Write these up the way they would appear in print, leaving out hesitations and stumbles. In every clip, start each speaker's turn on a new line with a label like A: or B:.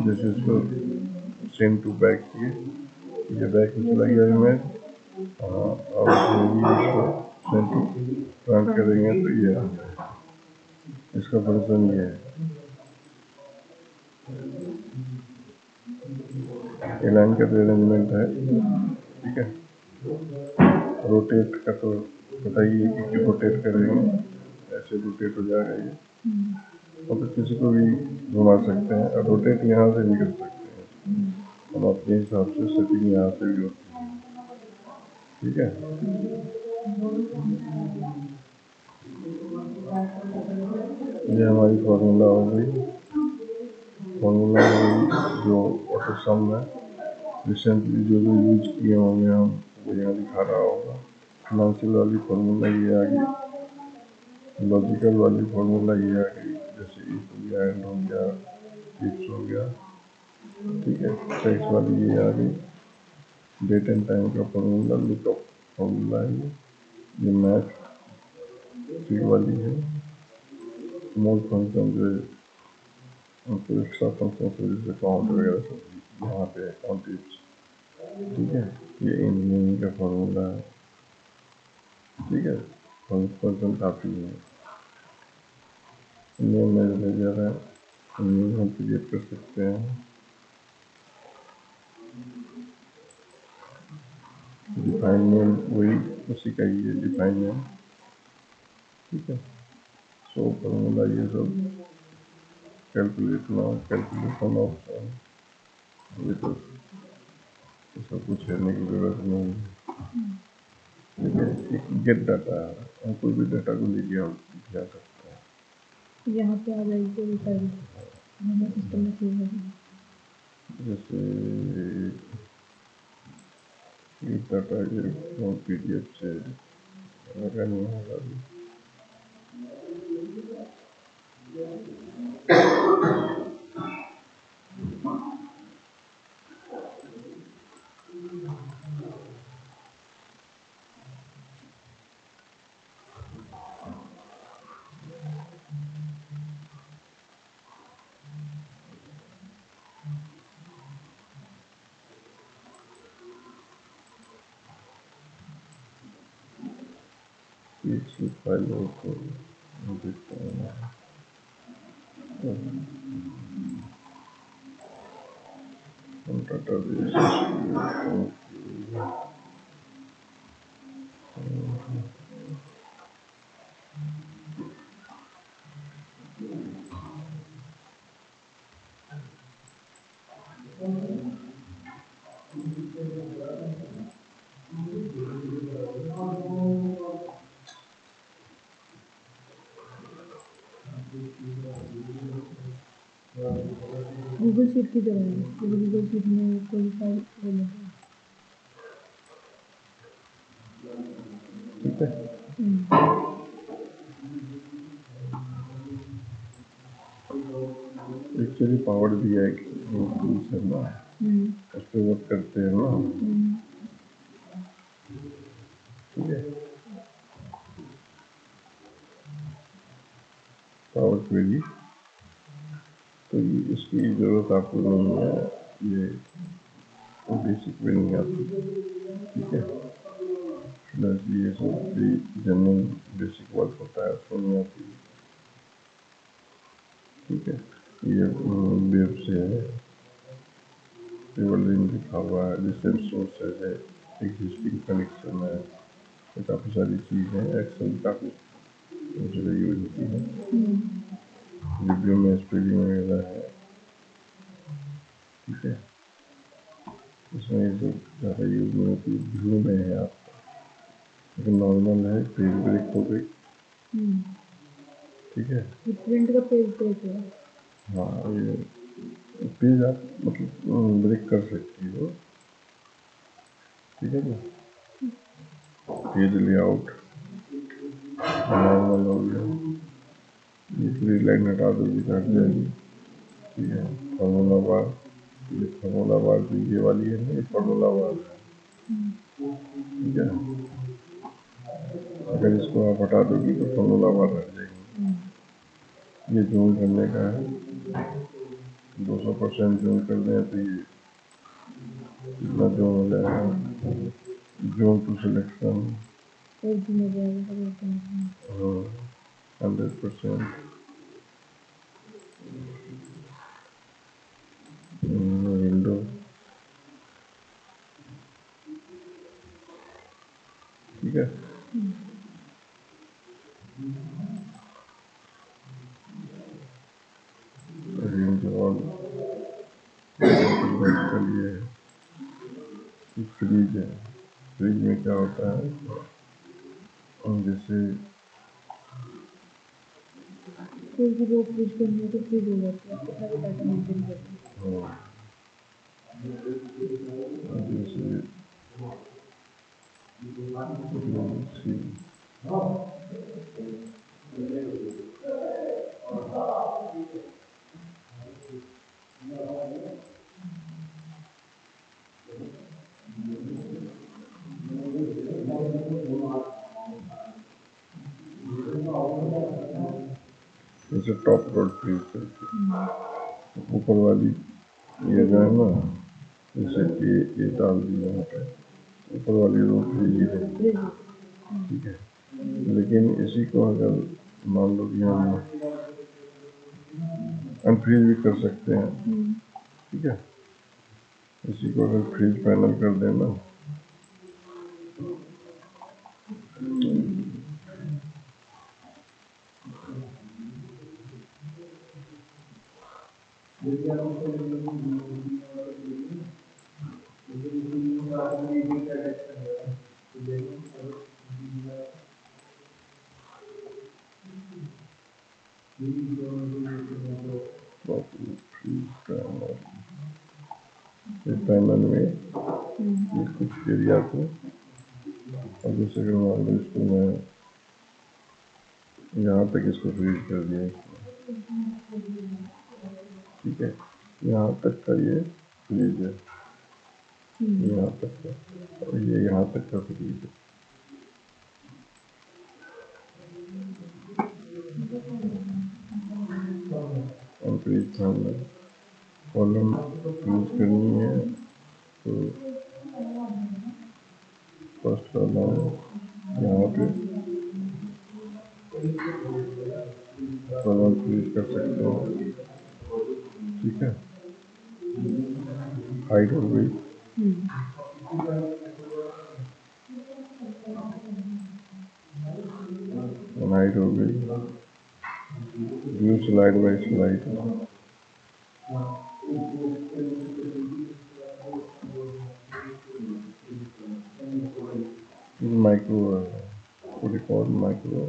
A: जैसे इसको send to back किए, ये बैक में चला गया इमेज। हाँ, और इसमें भी इसको सेंड टू फ्रंट करेंगे तो ये आ जाएगा। इसका फंक्शन ये है। ये लाइन का अरेंजमेंट है, ठीक है। रोटेट का तो बताइए कि रोटेट करेंगे, ऐसे रोटेट हो जाएगा ये। और तो किसी को भी घुमा सकते हैं, और रोटेट यहाँ से भी कर सकते हैं। हम अपने हिसाब से सेटिंग यहाँ से भी होती है, ठीक है। ये हमारी फॉर्मूला हो गई। फॉर्मूला जो ऑटो सम है, रिसेंटली जो जो यूज किए होंगे हम, वो यहाँ दिखा रहा होगा। फिनांशियल वाली फॉर्मूला ये आ गई, लॉजिकल वाली फॉर्मूला ये आ गई, जैसे इफ हो गया, एंड हो गया, इफ्स हो गया, ठीक है। टैक्स वाली ये आ गई, डेट एंड टाइम का फॉर्मूला, लुकअप फॉर्मूला है ये मैथ फिर वाली है। मोल फंक्शन जो है, उनको एक्स्ट्रा फंक्शन से जैसे काउंट वगैरह सब यहाँ पे काउंट टिप्स, ठीक है। ये इंजीनियरिंग का फॉर्मूला है, ठीक है। फंक्शन काफ़ी है, नेम मैनेजर है, नेम हम क्रिएट कर सकते हैं। डिफाइन नेम वही उसी का ही है, डिफाइन नेम, ठीक है। सो फॉर्मूला ये सब कैलकुलेशन ऑप्शन, ये तो सब कुछ करने की जरूरत नहीं है, ठीक है। एक गेट डाटा है, हम कोई भी डाटा को ले लिया जा सकता है,
B: यहाँ पे आ जाएगी सिस्टम में सेव होगी।
A: जैसे ये डाटा ये PDF से लगा नहीं होगा अभी। पीछे फाइलों को देखते हैं, डाटाबेस
B: गूगल शीट की तरह है, गूगल शीट में कोई फाइल ले लेते हैं,
A: ठीक है। एक्चुअली पावर भी है टूल्स है ना, उस पर वर्क करते हैं ना, ठीक है। पावर क्वेरी तो ये इसकी ज़रूरत आपको नहीं है, ये बेसिक में नहीं आती, ठीक है। ये सब भी जनरल बेसिक वर्क होता है, उसको नहीं आती, ठीक है। ये वेब से है, टेबल नेम लिखा हुआ है, रिसेंट सोर्सेज है, एग्जिस्टिंग कनेक्शन है, तो काफ़ी सारी चीज़ें हैं। एक्सेल काफ़ी जगह यूज होती है, रिव्यू में स्पेलिंग वगैरह है, ठीक है। इसमें ये सब ज़्यादा यूज नहीं होती, व्यू में है आपका, लेकिन नॉर्मल है, पेज ब्रेक हो गई, ठीक है।
B: प्रिंट का पेज ब्रेक है।
A: हाँ, ये पेज आप मतलब ब्रेक कर सकती हो, ठीक है ना। पेज लेआउट नॉर्मल हो गया, ये पूरी लाइन हटा दोगी तो हट जाएगी, ठीक है। फार्मूला बार, ये फार्मूला बार जो ये वाली है ना, ये फार्मूला बार है, ठीक है। अगर इसको आप हटा दोगी तो फार्मूला बार हट जाएगी, ये जूम करने का है, 200% जूम कर दें तो ये कितना जूम हो जाएगा, जूम टू सिलेक्शन,
B: एक दिन हो जाएगा।
A: 100%, विंडो, ठीक है। रेंज ऑल चलिए, फ्रीज है, फ्रीज में क्या होता है, जैसे
B: कोई भी रोग फ्रिज करनी है तो फ्रिज हो जाती है, कितना भी डाटा मेंटेन करते हैं।
A: जैसे जैसे टॉप लोड फ्रीज करके ऊपर वाली ये जो है ना, जैसे ये डाल दी यहाँ पे, ऊपर वाली रो फ्रीज ही रहेगी, ठीक है। लेकिन इसी को अगर मान लो कि हम अनफ्रीज भी कर सकते हैं, ठीक है। इसी को अगर फ्रीज पैनल कर देना, तो फ्रीज पैनल, इस पैनल में ये कुछ एरिया को, और जैसे कि मान लो इसको मैं यहाँ तक इसको फ्रीज कर दिया इसको, ठीक है। यहाँ तक का ये फ्रीज है, यहाँ तक का, और ये यहाँ तक का फ्रीज है। फ्रीज पैनल कॉलम यूज करनी है तो फर्स्ट करना है यहाँ पे कॉलम फ्रीज कर सकते हो, ठीक है। हाइट हो गई, हाइट हो गई, view slide by slide, micro record micro,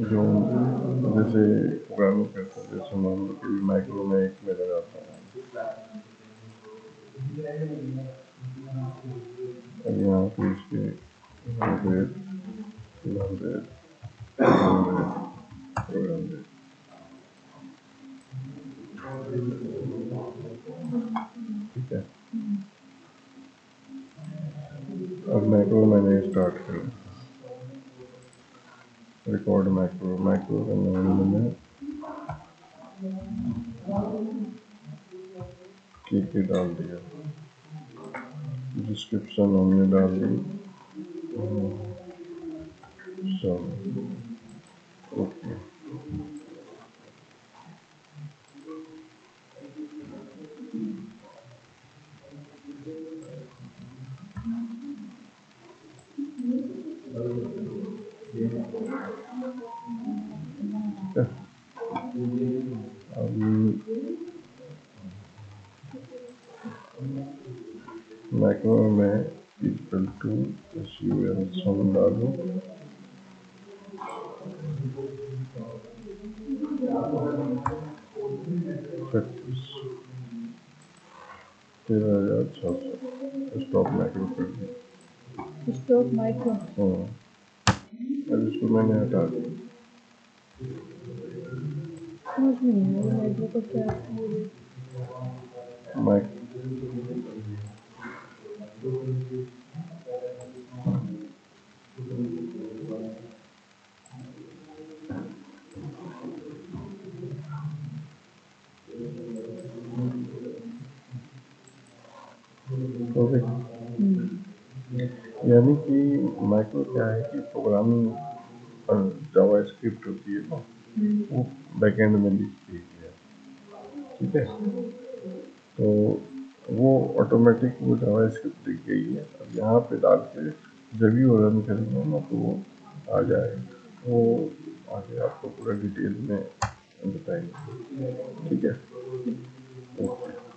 A: जो जैसे प्रोग्रामिंग करते हैं, जैसे मान लो कि माइक्रो में एक में लगाता है, और यहाँ पे इसके 100 200 400 ठीक है। अब मैक्रो मैंने स्टार्ट कर रिकॉर्ड मैक्रो, मैक्रो का नाम मैंने के डाल दिया, डिस्क्रिप्शन हमने डाल दी, सब ओके। अब मैक्रो में इक्वल टू सम डालूं, 13,600 स्टॉप मैक्रो कर दिया,
B: स्टॉक माइक्रो।
A: अब इसको मैंने हटा दिया,
B: समझ में नहीं आया माइक्रो को क्या बोले।
A: माइक यानी कि माइक्रो क्या है कि प्रोग्रामिंग जावा स्क्रिप्ट होती है ना, वो बैकएंड में लिखती है, ठीक है। तो वो ऑटोमेटिक वो जावा स्क्रिप्ट लिख गई है। अब यहाँ पे डाल के जब भी वो रन करेंगे ना तो वो आ जाएगा, वो आगे आपको पूरा डिटेल में बताएंगे, ठीक है। ओके।